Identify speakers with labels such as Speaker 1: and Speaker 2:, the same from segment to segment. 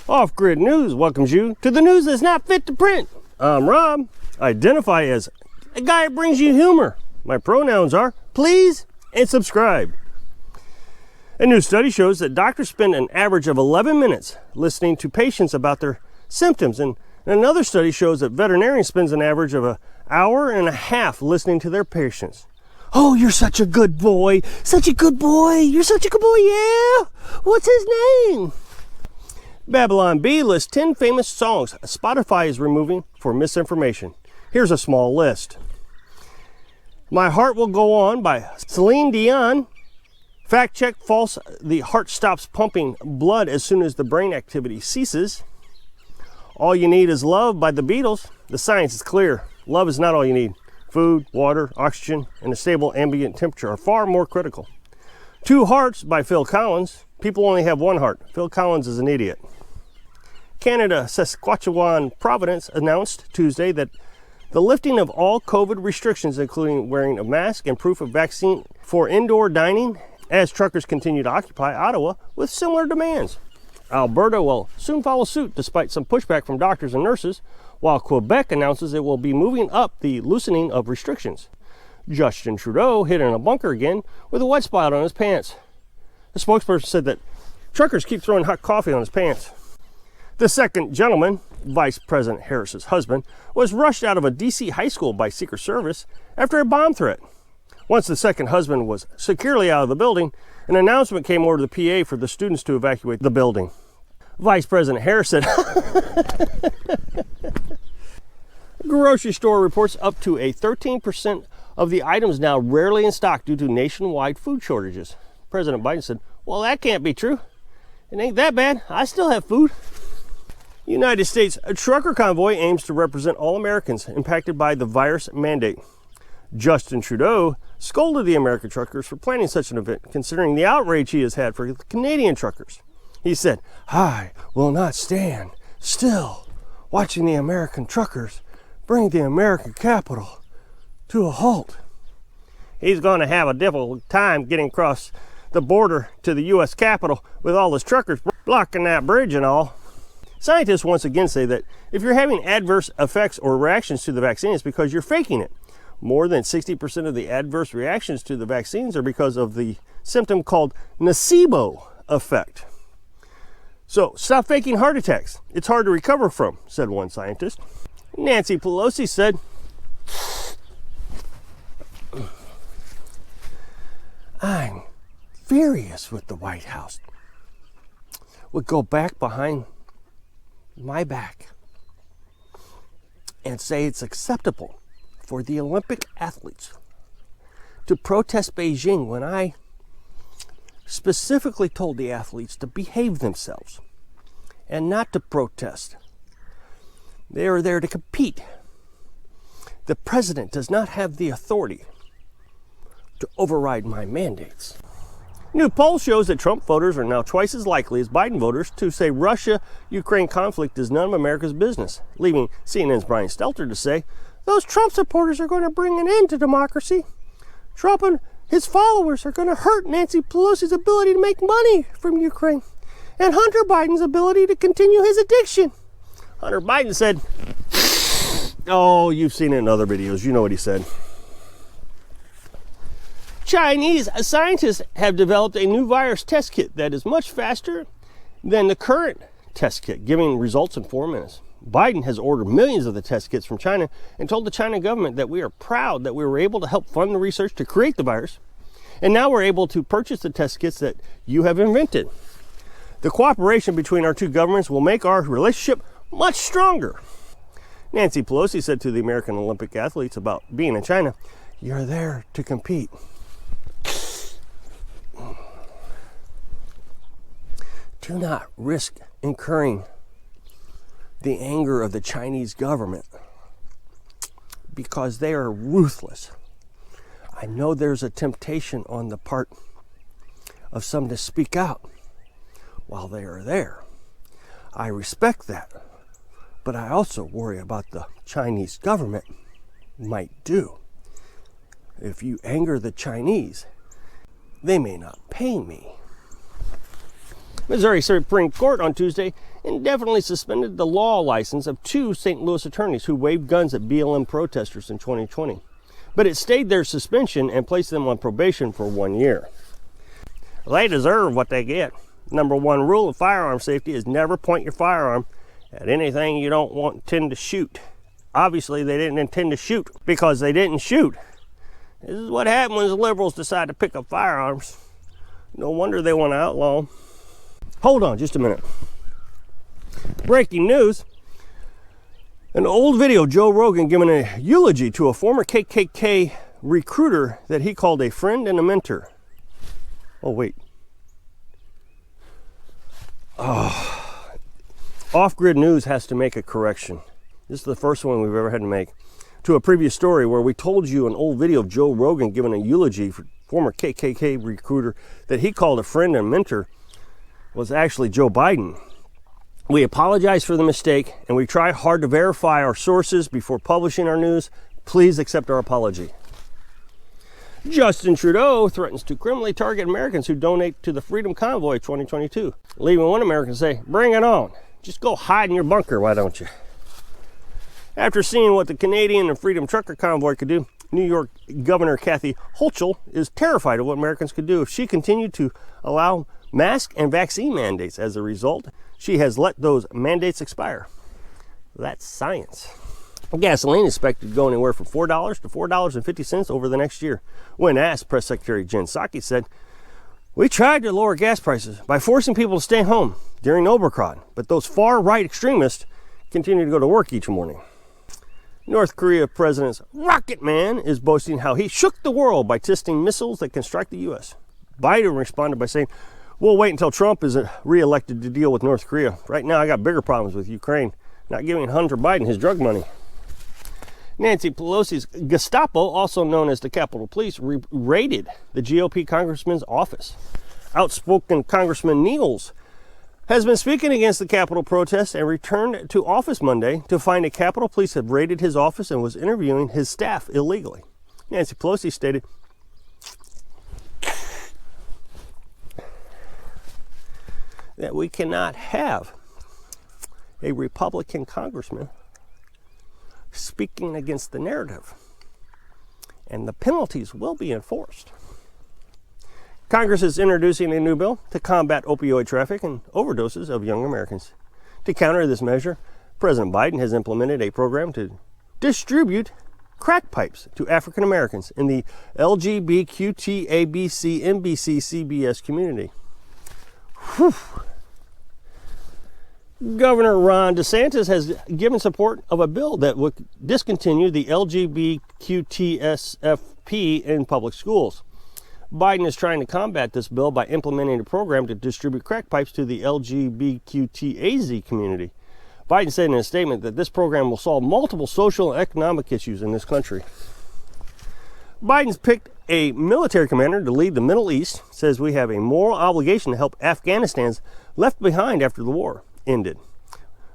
Speaker 1: Off-Grid News welcomes you to the news that's not fit to print. I'm Rob. I identify as a guy that brings you humor. My pronouns are please and subscribe. A new study shows that doctors spend an average of 11 minutes listening to patients about their symptoms, and another study shows that veterinarians spend an average of an hour and a half listening to their patients. Oh, you're such a good boy. Such a good boy. You're such a good boy, yeah. What's his name? Babylon Bee lists 10 famous songs Spotify is removing for misinformation. Here's a small list. My Heart Will Go On by Celine Dion. Fact check false. The heart stops pumping blood as soon as the brain activity ceases. All You Need Is Love by the Beatles. The science is clear. Love is not all you need. Food, water, oxygen, and a stable ambient temperature are far more critical. Two Hearts by Phil Collins. People only have one heart. Phil Collins is an idiot. Canada, Saskatchewan Province announced Tuesday that the lifting of all COVID restrictions, including wearing a mask and proof of vaccine for indoor dining, as truckers continue to occupy Ottawa with similar demands. Alberta will soon follow suit despite some pushback from doctors and nurses, while Quebec announces it will be moving up the loosening of restrictions. Justin Trudeau hid in a bunker again with a wet spot on his pants. The spokesperson said that truckers keep throwing hot coffee on his pants. The second gentleman, Vice President Harris's husband, was rushed out of a D.C. high school by Secret Service after a bomb threat. Once the second husband was securely out of the building, an announcement came over to the PA for the students to evacuate the building. Vice President Harris said, grocery store reports up to a 13% of the items now rarely in stock due to nationwide food shortages. President Biden said, well, that can't be true. It ain't that bad. I still have food. United States trucker convoy aims to represent all Americans impacted by the virus mandate. Justin Trudeau scolded the American truckers for planning such an event, considering the outrage he has had for Canadian truckers. He said, I will not stand still watching the American truckers bring the American capital to a halt. He's going to have a difficult time getting across the border to the U.S. Capitol with all his truckers blocking that bridge and all. Scientists once again say that if you're having adverse effects or reactions to the vaccine, it's because you're faking it. More than 60% of the adverse reactions to the vaccines are because of the symptom called nocebo effect. So stop faking heart attacks. It's hard to recover from, said one scientist. Nancy Pelosi said, I'm furious with the White House. Would go back behind my back and say it's acceptable for the Olympic athletes to protest Beijing when I specifically told the athletes to behave themselves and not to protest. They are there to compete. The president does not have the authority to override my mandates. New poll shows that Trump voters are now twice as likely as Biden voters to say Russia-Ukraine conflict is none of America's business, leaving CNN's Brian Stelter to say, those Trump supporters are going to bring an end to democracy. Trump and his followers are going to hurt Nancy Pelosi's ability to make money from Ukraine and Hunter Biden's ability to continue his addiction. Hunter Biden said, oh, you've seen it in other videos. You know what he said. Chinese scientists have developed a new virus test kit that is much faster than the current test kit, giving results in 4 minutes. Biden has ordered millions of the test kits from China and told the China government that we are proud that we were able to help fund the research to create the virus. And now we're able to purchase the test kits that you have invented. The cooperation between our two governments will make our relationship much stronger. Nancy Pelosi said to the American Olympic athletes about being in China, you're there to compete. Do not risk incurring the anger of the Chinese government because they are ruthless. I know there's a temptation on the part of some to speak out while they are there. I respect that, but I also worry about the Chinese government might do. If you anger the Chinese, they may not pay me. Missouri Supreme Court on Tuesday indefinitely suspended the law license of 2 St. Louis attorneys who waved guns at BLM protesters in 2020. But it stayed their suspension and placed them on probation for 1 year. They deserve what they get. Number 1 rule of firearm safety is never point your firearm at anything you don't intend to shoot. Obviously, they didn't intend to shoot because they didn't shoot. This is what happens when the liberals decide to pick up firearms. No wonder they want to outlaw them. Hold on just a minute. Breaking news. An old video of Joe Rogan giving a eulogy to a former KKK recruiter that he called a friend and a mentor. Oh, wait. Oh. Off-Grid News has to make a correction. This is the first one we've ever had to make. To a previous story where we told you an old video of Joe Rogan giving a eulogy for former KKK recruiter that he called a friend and mentor was actually Joe Biden. We apologize for the mistake, and we try hard to verify our sources before publishing our news. Please accept our apology. Justin Trudeau threatens to criminally target Americans who donate to the Freedom Convoy 2022, leaving one American say, "Bring it on. Just go hide in your bunker, why don't you?" After seeing what the Canadian and Freedom Trucker Convoy could do, New York Governor Kathy Hochul is terrified of what Americans could do if she continued to allow mask and vaccine mandates. As a result, she has let those mandates expire. That's science. Gasoline is expected to go anywhere from $4 to $4.50 over the next year. When asked, Press Secretary Jen Psaki said, "We tried to lower gas prices by forcing people to stay home during Omicron, but those far-right extremists continue to go to work each morning." North Korea President's Rocket Man is boasting how he shook the world by testing missiles that can strike the U.S. Biden responded by saying, "We'll wait until Trump is re-elected to deal with North Korea. Right now, I got bigger problems with Ukraine, not giving Hunter Biden his drug money." Nancy Pelosi's Gestapo, also known as the Capitol Police, raided the GOP congressman's office. Outspoken Congressman Niels has been speaking against the Capitol protests and returned to office Monday to find the Capitol Police had raided his office and was interviewing his staff illegally. Nancy Pelosi stated, that we cannot have a Republican congressman speaking against the narrative, and the penalties will be enforced. Congress is introducing a new bill to combat opioid traffic and overdoses of young Americans. To counter this measure, President Biden has implemented a program to distribute crack pipes to African Americans in the LGBTQTABC-MBC-CBS community. Whew. Governor Ron DeSantis has given support of a bill that would discontinue the LGBTQTSFP in public schools. Biden is trying to combat this bill by implementing a program to distribute crack pipes to the LGBTQTAZ community. Biden said in a statement that this program will solve multiple social and economic issues in this country. Biden's picked a military commander to lead the Middle East, says we have a moral obligation to help Afghanistan's left behind after the war ended.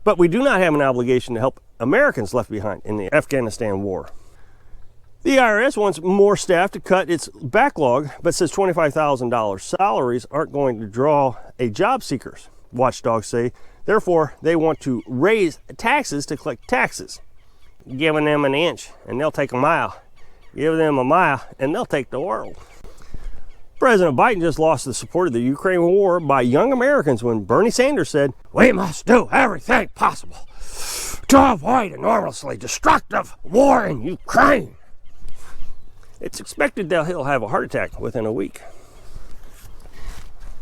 Speaker 1: But we do not have an obligation to help Americans left behind in the Afghanistan war. The IRS wants more staff to cut its backlog, but says $25,000 salaries aren't going to draw job seekers, watchdogs say. Therefore, they want to raise taxes to collect taxes. Giving them an inch and they'll take a mile. Give them a mile and they'll take the world. President Biden just lost the support of the Ukraine war by young Americans when Bernie Sanders said, "We must do everything possible to avoid enormously destructive war in Ukraine." It's expected that he'll have a heart attack within a week.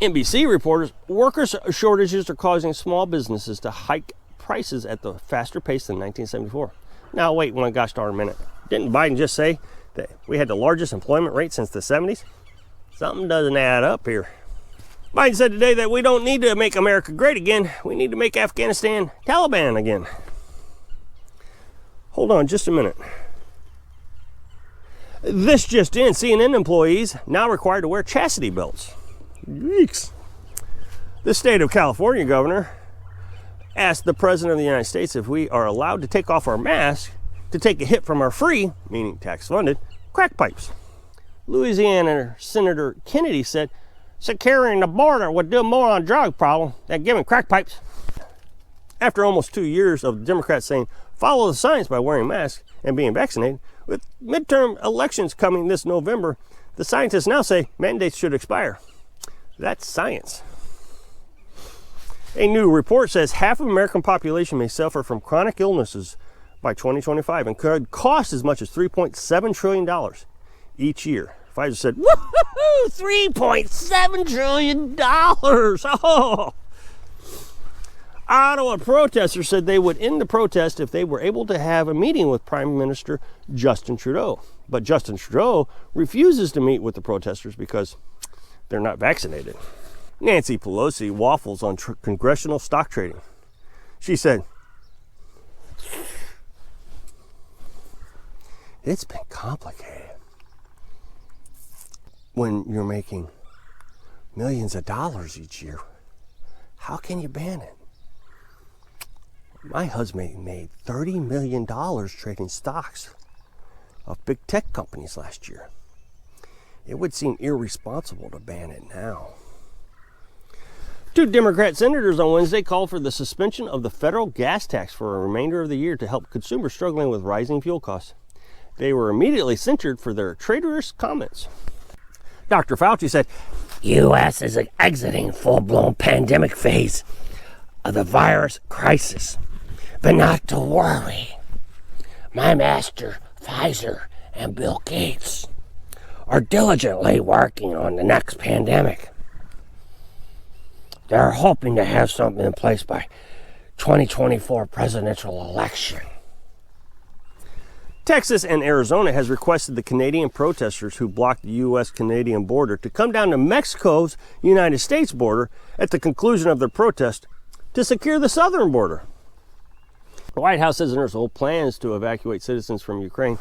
Speaker 1: NBC reporters, workers shortages are causing small businesses to hike prices at the faster pace than 1974. Now wait one gosh darn minute. Didn't Biden just say that we had the largest employment rate since the 70s? Something doesn't add up here. Biden said today that we don't need to make America great again. We need to make Afghanistan Taliban again. Hold on just a minute. This just in, CNN employees now required to wear chastity belts. Yeeks. The state of California governor asked the President of the United States if we are allowed to take off our masks to take a hit from our free, meaning tax-funded, crack pipes. Louisiana Senator Kennedy said, securing the border would do more on drug problem than giving crack pipes. After almost 2 years of Democrats saying, follow the science by wearing masks and being vaccinated, with midterm elections coming this November, the scientists now say mandates should expire. That's science. A new report says half of the American population may suffer from chronic illnesses by 2025 and could cost as much as $3.7 trillion each year. Pfizer said, woohoo, $3.7 trillion. Oh! Ottawa protesters said they would end the protest if they were able to have a meeting with Prime Minister Justin Trudeau. But Justin Trudeau refuses to meet with the protesters because they're not vaccinated. Nancy Pelosi waffles on congressional stock trading. She said, it's been complicated. When you're making millions of dollars each year, how can you ban it? My husband made $30 million trading stocks of big tech companies last year. It would seem irresponsible to ban it now. 2 Democrat senators on Wednesday called for the suspension of the federal gas tax for a remainder of the year to help consumers struggling with rising fuel costs. They were immediately censured for their traitorous comments. Dr. Fauci said, U.S. is exiting full-blown pandemic phase of the virus crisis. But not to worry. My master, Pfizer, and Bill Gates are diligently working on the next pandemic. They're hoping to have something in place by 2024 presidential election. Texas and Arizona has requested the Canadian protesters who blocked the U.S.-Canadian border to come down to Mexico's United States border at the conclusion of their protest to secure the southern border. The White House says there's old plans to evacuate citizens from Ukraine.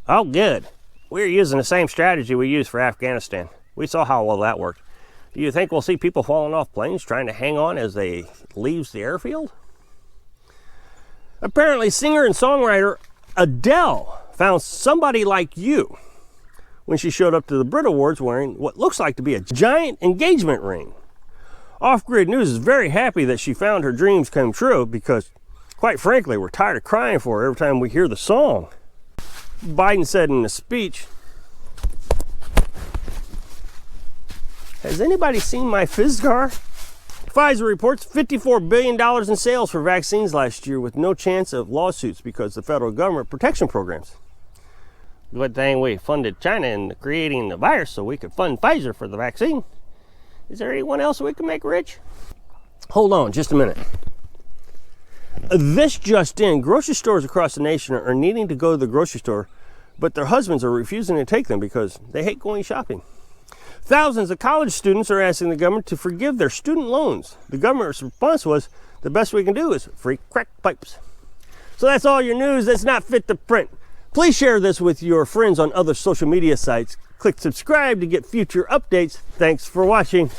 Speaker 1: Oh, good. We're using the same strategy we used for Afghanistan. We saw how well that worked. Do you think we'll see people falling off planes trying to hang on as they leave the airfield? Apparently, singer and songwriter Adele found somebody like you when she showed up to the Brit Awards wearing what looks like to be a giant engagement ring. Off-Grid News is very happy that she found her dreams come true because, quite frankly, we're tired of crying for her every time we hear the song. Biden said in a speech, has anybody seen my Fizzcar? Pfizer reports $54 billion in sales for vaccines last year with no chance of lawsuits because the federal government protection programs. Good thing we funded China in creating the virus so we could fund Pfizer for the vaccine. Is there anyone else we can make rich? Hold on just a minute. This just in, grocery stores across the nation are needing to go to the grocery store, but their husbands are refusing to take them because they hate going shopping. Thousands of college students are asking the government to forgive their student loans. The government's response was, the best we can do is free crack pipes. So that's all your news that's not fit to print. Please share this with your friends on other social media sites. Click subscribe to get future updates. Thanks for watching.